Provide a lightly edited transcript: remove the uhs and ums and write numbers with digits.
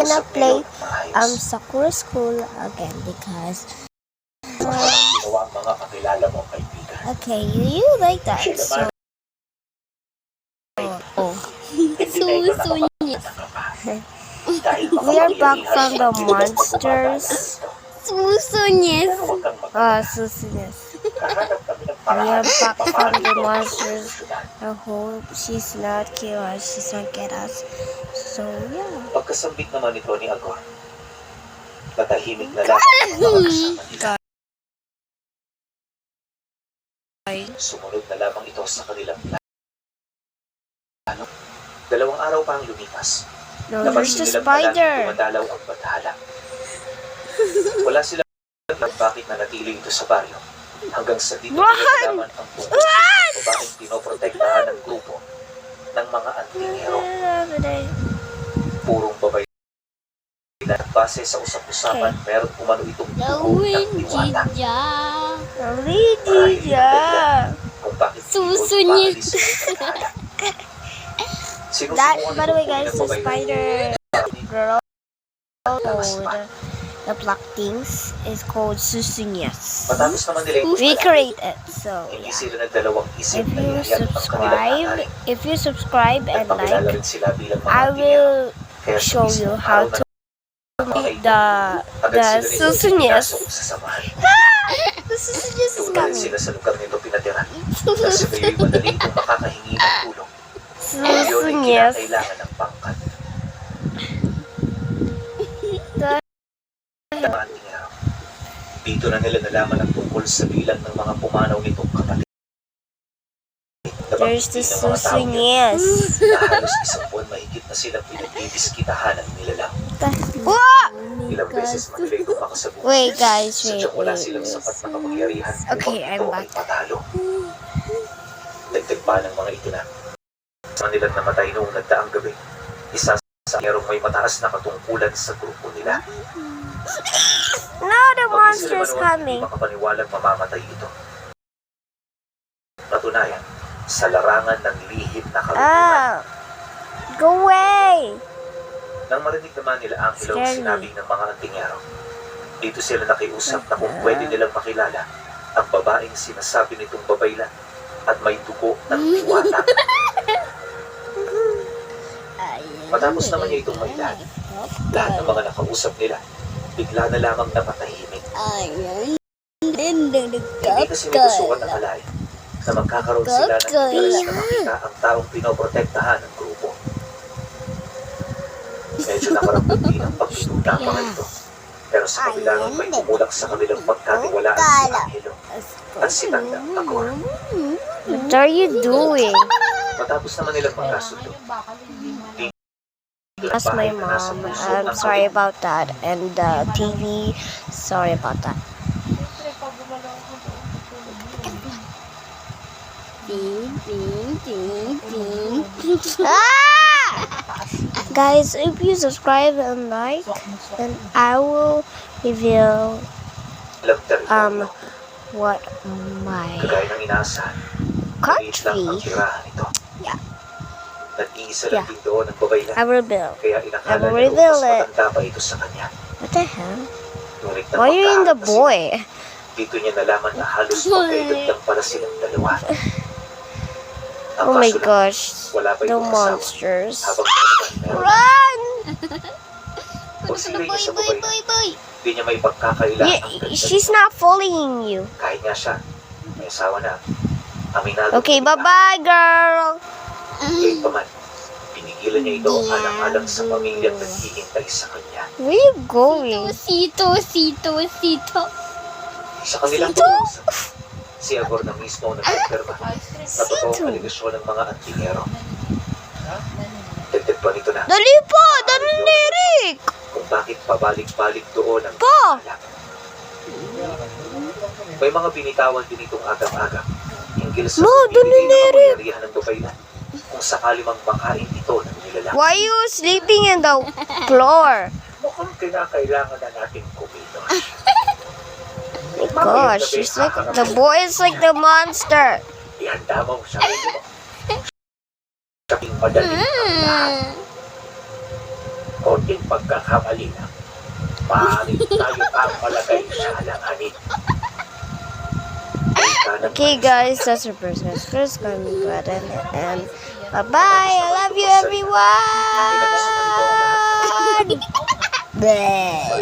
gonna play Sakura School again because okay, you like that. So we are back from the monsters. Susunyes. Susunyes. We are back from the monsters. I hope she's not kill us. She's not get us. So yeah. Pagkasambit naman ito ni Agor, natahimik na lang ang mga kasama nila. Sumunod na lamang ito sa kanilang plano. 2 araw pa ang lumipas. No, there's the spider. Dumadalaw ang bathala. Wala silang alam bakit nanatili ito sa baryo. Hanggang sa dito nalaman ang tungkol sa babaeng pinoprotektahan ng grupo ng mga antingero. Purong babae na base sa usap-usapan, meron umano itong dugo ng diwata. Kung bakit Susunyes. That, by the way, guys, the spider girl, the black things is called Susunyes. Matapos naman nila ito, We create it, so hindi yeah. sila nagdalawang isip na ihayag ang kanilang nanay. If you subscribe and Nagpakilala like, rin sila bilang mga I antingero. will Kaya sa show mismong you araw how na to make the Susunyes. sa samahan. The Susunyes is Tulad coming. sila sa lugar nito pinatira. Kasi kayo'y madali itong makakahingi ng tulong. Yun ay Susunyes. kinakailangan ng pangkat. Mga antingero. Dito na nila nalaman ang tungkol sa bilang ng mga pumanaw nitong kapatid. There's the Nabanggit ng mga taong Susunyes. na halos isang buwan mahigit na silang pinagdidiskitahan ng nilalang. Ilang beses man nila itong makasabuhay. Wait, guys, Sadyang wala wait. silang sapat na kapangyarihan Okay, upang I'm ito ay back. matalo. Dagdag pa ng mga ito na sa nilang namatay noong nagdaang gabi. Isa sa merong may mataas na katungkulan sa grupo nila. Now the Pag monster's hindi coming. makapaniwalang mamamatay ito. Patunayan, sa larangan ng lihim na kaluntungan. Go away! Nang marinig naman nila ang ilaw Scary. sinabi ng mga antingero, dito sila nakiusap na kung pwede nilang makilala ang babaeng sinasabi nitong babaylan at may dugo ng diwata. Matapos naman niya itong mailan, lahat ng mga nakausap nila, bigla na lamang napatahimik. Hindi kasi nito sukat ang alain na magkakaroon sila ng interes na makita ang taong pinoprotektahan ng grupo. Medyo nakaramdam din ang pagpituta ang mga ito. Pero sa kabila nun may tumulak sa kanilang pagkatiwalaan si Angelo at si Tandang Agor. What are you doing? Matapos naman nilang magkasundo, That's my mom. I'm sorry about that. And the TV, sorry about that. Guys, if you subscribe and like, then I will reveal alam territoryo, what my kagaya ng inaasahan, maliit lang ang country. tirahan ito. Yeah. Nag-iisa lang Yeah. din doon ang babaylan, I will build. kaya I inakala will niya reveal mas it. matanda pa ito sa kanya. What the hell? Ngunit nang Why are you in the magkaharap na sila, boy? dito niya nalaman na halos magkaedad lang pala silang dalawa. Ang Oh my kaso lang, gosh. wala pa The itong asawa. monsters. Habang siya naman meron. Run! Pagsilay niya sa babaylan, di niya may pagkakaila ang ganda She's nito. not following you. Kahit nga siya, may asawa na. Aminado Okay, na bye-bye, girl. Gayun pa man, pinigilan niya ito alang-alang sa pamilyang naghihintay sa kanya. Where you going? Sito. Sa kanilang pag-uusap, si Agor na mismo ang nagkonfirma na totoong aligasyon ng mga antingero. Dagdag pa nito na Dali po! Dali, Derek! kung bakit pabalik-balik doon ang Pa! alak. May mga binitawan din itong agam-agam hinggil sa Ma, dali, pagbibigay ng Derek! kapangyarihan ng babaylan kung sakali mang makain ito ng nilalang. Why are you sleeping in the floor? Mukhang kinakailangan na natin kumilos. Gosh, she's like, the boy is like the monster. Ihanda mo sa sarili mo. Sabing madali ang lahat. O munting pagkakamali lang, maaaring tayo ang malagay sa alanganin. Okay guys, that's our first coming button, and bye-bye. I love you everyone. Bleh.